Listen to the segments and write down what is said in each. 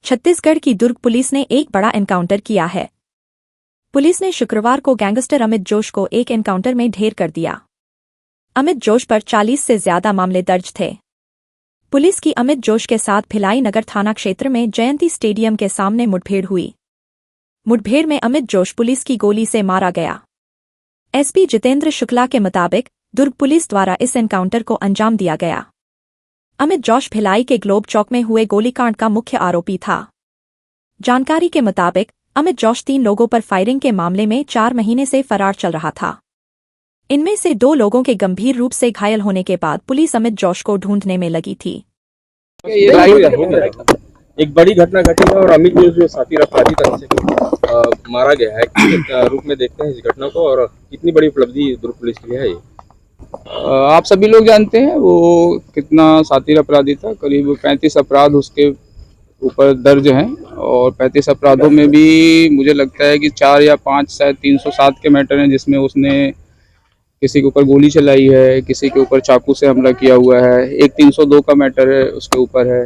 छत्तीसगढ़ की दुर्ग पुलिस ने एक बड़ा एनकाउंटर किया है। पुलिस ने शुक्रवार को गैंगस्टर अमित जोश को एक एनकाउंटर में ढेर कर दिया। अमित जोश पर 40 से ज्यादा मामले दर्ज थे। पुलिस की अमित जोश के साथ भिलाई नगर थाना क्षेत्र में जयंती स्टेडियम के सामने मुठभेड़ हुई। मुठभेड़ में अमित जोश पुलिस की गोली से मारा गया। एसपी जितेंद्र शुक्ला के मुताबिक दुर्ग पुलिस द्वारा इस एनकाउंटर को अंजाम दिया गया। अमित जोश भिलाई के ग्लोब चौक में हुए गोलीकांड का मुख्य आरोपी था। जानकारी के मुताबिक अमित जोश 3 लोगों पर फायरिंग के मामले में 4 महीने से फरार चल रहा था। इनमें से 2 लोगों के गंभीर रूप से घायल होने के बाद पुलिस अमित जोश को ढूंढने में लगी थी। एक बड़ी घटना घटी है और अमित जोश जो साथी अपराधी तरफ से मारा गया है, किस रूप में देखते हैं इस घटना को और कितनी बड़ी उपलब्धि दुर्ग पुलिस की है ये? आप सभी लोग जानते हैं वो कितना साथी अपराधी था। करीब 35 अपराध उसके ऊपर दर्ज हैं और 35 अपराधों में भी मुझे लगता है कि 4 या 5 शायद 307 के मैटर हैं, जिसमें उसने किसी के ऊपर गोली चलाई है, किसी के ऊपर चाकू से हमला किया हुआ है। एक 302 का मैटर है उसके ऊपर है।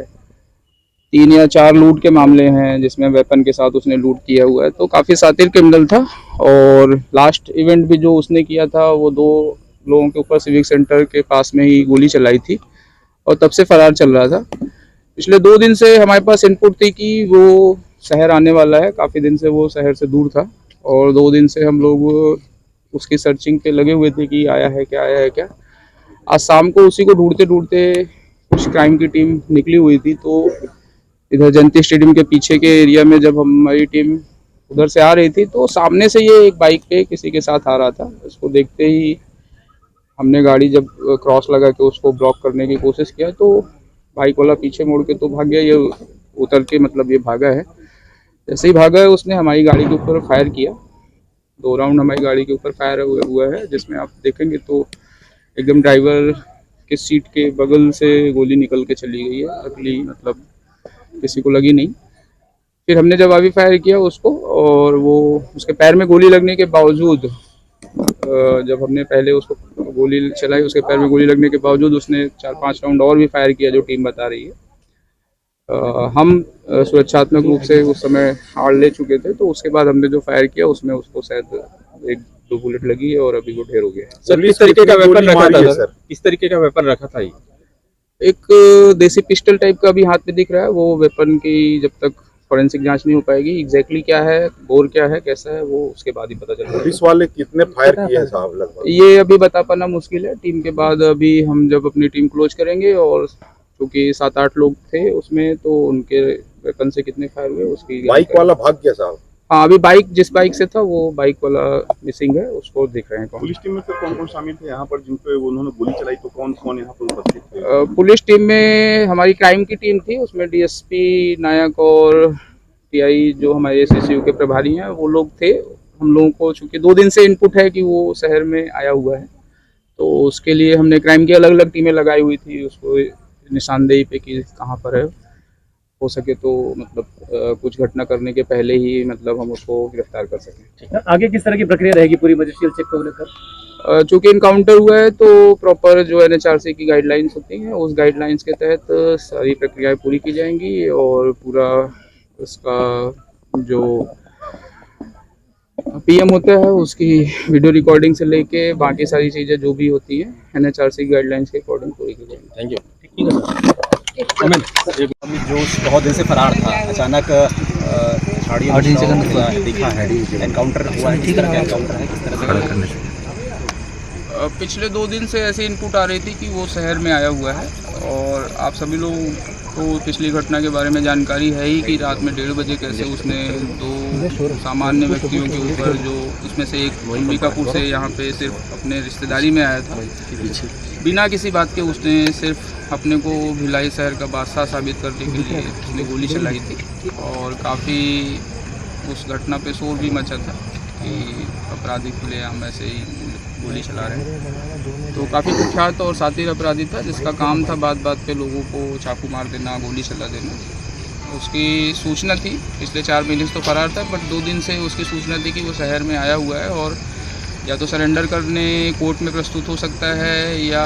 3 या 4 लूट के मामले हैं जिसमें वेपन के साथ उसने लूट किया हुआ है। तो काफ़ी सातिर क्रिमिनल था। और लास्ट इवेंट भी जो उसने किया था वो 2 लोगों के ऊपर सिविक सेंटर के पास में ही गोली चलाई थी और तब से फरार चल रहा था। पिछले 2 दिन से हमारे पास इनपुट थी कि वो शहर आने वाला है। काफ़ी दिन से वो शहर से दूर था और 2 दिन से हम लोग उसकी सर्चिंग पे लगे हुए थे कि आया है क्या। आज शाम को उसी को ढूंढते ढूंढते कुछ क्राइम की टीम निकली हुई थी। तो इधर जयंती स्टेडियम के पीछे के एरिया में जब हमारी टीम उधर से आ रही थी तो सामने से ये एक बाइक पे किसी के साथ आ रहा था। उसको देखते ही हमने गाड़ी जब क्रॉस लगा के उसको ब्लॉक करने की कोशिश किया तो बाइक वाला पीछे मुड़ के तो भाग गया। ये उतर के मतलब ये भागा है। जैसे ही भागा है उसने हमारी गाड़ी के ऊपर फायर किया। 2 राउंड हमारी गाड़ी के ऊपर फायर हुआ है, जिसमें आप देखेंगे तो एकदम ड्राइवर के सीट के बगल से गोली निकल के चली गई है। अगली मतलब किसी को लगी नहीं। फिर हमने जब अभी फायर किया उसको और वो उसके पैर में गोली लगने के बावजूद जब हमने पहले उसको गोली चलाई, उसके पैर में गोली लगने के बावजूद उसने 4-5 राउंड और भी फायर किया, जो टीम बता रही है। हम सुरक्षात्मक रूप से उस समय हार ले चुके थे। तो उसके बाद हमने जो फायर किया उसमें उसको शायद 1-2 बुलेट लगी है और अभी वो ढेर हो गया है। सर, किस तरीके का वेपन रखा था सर? किस तरीके का वेपन रखा था ये? एक देसी पिस्टल टाइप का भी हाथ में दिख रहा है। वो वेपन की जब तक फॉरेंसिक जांच नहीं हो पाएगी, एग्जैक्टली क्या है, बोर क्या है, कैसा है, वो उसके बाद ही पता चलेगा। पुलिस वाले कितने फायर किए हैं साहब लगभग? ये अभी बता पाना मुश्किल है। टीम के बाद अभी हम जब अपनी टीम क्लोज करेंगे और क्योंकि 7-8 लोग थे उसमें, तो उनके वेपन से कितने फायर हुए उसकी। बाइक वाला भाग गया साहब? हाँ, अभी बाइक जिस बाइक से था वो बाइक वाला मिसिंग है, उसको देख रहे हैं। पुलिस टीम में कौन कौन शामिल थे यहाँ पर जिन पे उन्होंने गोली चलाई? तो कौन कौन यहाँ पर उपस्थित थे? पुलिस टीम में हमारी क्राइम की टीम थी, उसमें डीएसपी नायक और टीआई जो हमारे एसएसयू के प्रभारी हैं वो लोग थे। हम लोगों को चूँकि 2 दिन से इनपुट है कि वो शहर में आया हुआ है, तो उसके लिए हमने क्राइम की अलग अलग टीमें लगाई हुई थी उसको निशानदेही पे कि कहाँ पर है। हो सके तो मतलब कुछ घटना करने के पहले ही मतलब हम उसको गिरफ्तार कर सकें। आगे किस तरह की प्रक्रिया रहेगी पूरी मजिस्ट्रियल चेक को लेकर? चूँकि इनकाउंटर हुआ है तो प्रॉपर जो NHRC की गाइडलाइंस होती हैं उस गाइडलाइंस के तहत सारी प्रक्रियाएं पूरी की जाएंगी और पूरा उसका जो PM होता है उसकी वीडियो रिकॉर्डिंग से लेके बाकी सारी चीज़ें जो भी होती हैं NHRC गाइडलाइंस के अकॉर्डिंग पूरी की जाएंगी। Thank you. अमित जोश बहुत दिन से फरार था, अचानक दिखा है, एनकाउंटर हुआ है। किस तरह का एनकाउंटर है, किस तरह से? पिछले 2 दिन से ऐसी इनपुट आ रही थी कि वो शहर में आया हुआ है और आप सभी लोगों को पिछली घटना के बारे में जानकारी है ही कि रात में 1:30 बजे कैसे उसने 2 सामान्य व्यक्तियों के ऊपर, जो उसमें से एक अंबिकापुर से यहाँ पे सिर्फ अपने रिश्तेदारी में आया था, बिना किसी बात के उसने सिर्फ अपने को भिलाई शहर का बादशाह साबित करने के लिए उसने गोली चलाई थी। और काफ़ी उस घटना पे शोर भी मचा था कि अपराधी खुलेआम ऐसे ही गोली चला रहे हैं। तो काफ़ी कुख्यात और सातिर अपराधी था जिसका काम था बात बात पे लोगों को चाकू मार देना, गोली चला देना। उसकी सूचना थी, पिछले 4 महीने से तो फरार था, बट 2 दिन से उसकी सूचना थी कि वो शहर में आया हुआ है और या तो सरेंडर करने कोर्ट में प्रस्तुत हो सकता है या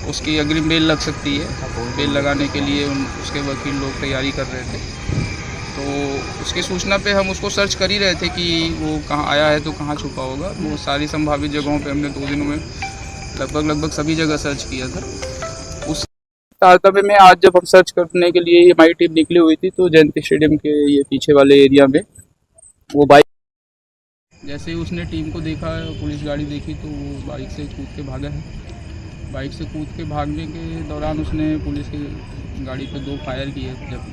उसकी अग्रिम बेल लग सकती है। बेल लगाने के लिए उसके वकील लोग तैयारी कर रहे थे, तो उसकी सूचना पे हम उसको सर्च कर ही रहे थे कि वो कहाँ आया है तो कहाँ छुपा होगा। वो सारी संभावित जगहों पे हमने 2 दिनों में लगभग सभी जगह सर्च किया था। उस तारतम्य में आज जब हम सर्च करने के लिए हमारी टीम निकली हुई थी, तो जयंती स्टेडियम के ये पीछे वाले एरिया में वो बाइक, जैसे ही उसने टीम को देखा, पुलिस गाड़ी देखी, तो वो बाइक से कूद के भागा है। बाइक से कूद के भागने के दौरान उसने पुलिस की गाड़ी पे 2 फायर किए जब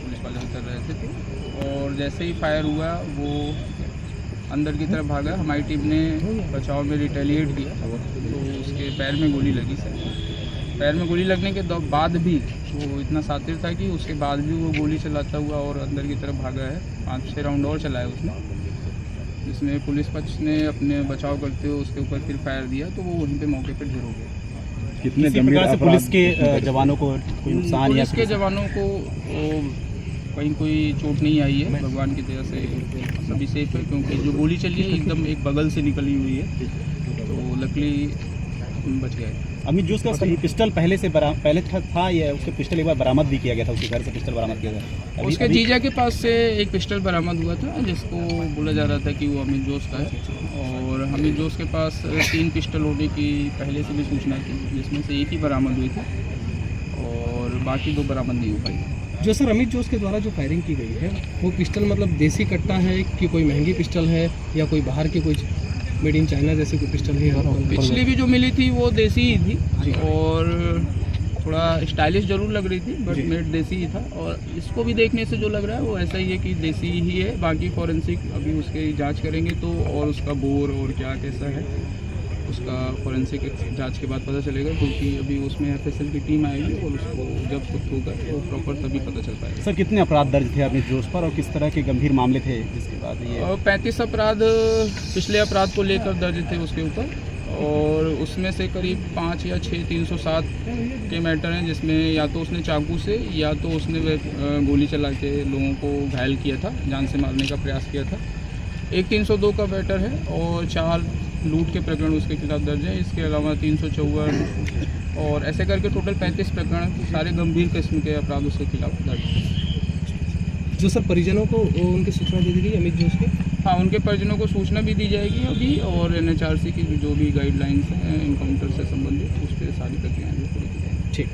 पुलिस वाले उतर रहे थे, तो और जैसे ही फायर हुआ वो अंदर की तरफ भागा। हमारी टीम ने बचाव में रिटेलिएट किया, तो उसके पैर में गोली लगी सर। पैर में गोली लगने के बाद भी वो इतना शातिर था कि उसके बाद भी वो गोली चलाता हुआ और अंदर की तरफ भागा है। 5-6 राउंड और चलाया उसने, जिसमें पुलिस पक्ष ने अपने बचाव करते हुए उसके ऊपर फिर फायर दिया, तो वो वहीं पे मौके पे ढेर हो गए। कितने प्रकार से पुलिस के जवानों को कोई नुकसान या पुलिस के जवानों को कहीं कोई चोट नहीं आई है, भगवान की दया से सभी सेफ है, क्योंकि जो गोली चली है एकदम एक बगल से निकली हुई है, तो लकीली बच गए। अमित जोश का पिस्टल पहले था या उसके पिस्टल एक बार बरामद भी किया गया था, उसके घर से पिस्टल बरामद किया गया? उसके जीजा के पास से एक पिस्टल बरामद हुआ था, जिसको बोला जा रहा था कि वो अमित जोश का है, और अमित जोश के पास 3 पिस्टल होने की पहले से भी सूचना थी, जिसमें से एक ही बरामद हुई थी और बाकी 2 बरामद नहीं हो पाई। जो सर अमित जोश के द्वारा जो फायरिंग की गई है, वो पिस्टल मतलब देसी कट्टा है कि कोई महंगी पिस्टल है या कोई बाहर की कोई मेड इन चाइना जैसी कोई पिस्टल है? पिछली भी जो मिली थी वो देसी ही थी और थोड़ा स्टाइलिश जरूर लग रही थी, बट मेड देसी ही था। और इसको भी देखने से जो लग रहा है वो ऐसा ही है कि देसी ही है। बाकी फॉरेंसिक अभी उसकी जांच करेंगे तो, और उसका बोर और क्या कैसा है उसका फॉरेंसिक जांच के बाद पता चलेगा, क्योंकि अभी उसमें FSL की टीम आएगी और उसको जब कुछ होगा तो प्रॉपर तभी पता चल पाएगा। सर कितने अपराध दर्ज थे अमित जोश पर और किस तरह के गंभीर मामले थे जिसके बाद ये? 35 अपराध पिछले अपराध को लेकर दर्ज थे उसके ऊपर, और उसमें से करीब 5 या 6 307 के मैटर हैं, जिसमें या तो उसने चाकू से या तो उसने गोली चला के लोगों को घायल किया था, जान से मारने का प्रयास किया था। एक 302 का मैटर है और 4 लूट के प्रकरण उसके खिलाफ दर्ज है। इसके अलावा 354 और ऐसे करके टोटल 35 प्रकरण, सारे गंभीर किस्म के अपराध उसके खिलाफ दर्ज है। जो सर परिजनों को उनकी सूचना दे दी गई अमित जोश के? हाँ, उनके परिजनों को सूचना भी दी जाएगी अभी, और NHRC की जो भी गाइडलाइंस हैं इनकाउंटर से संबंधित, उस पर सारी प्रक्रियाएँ पूरी की जाएंगी। ठीक।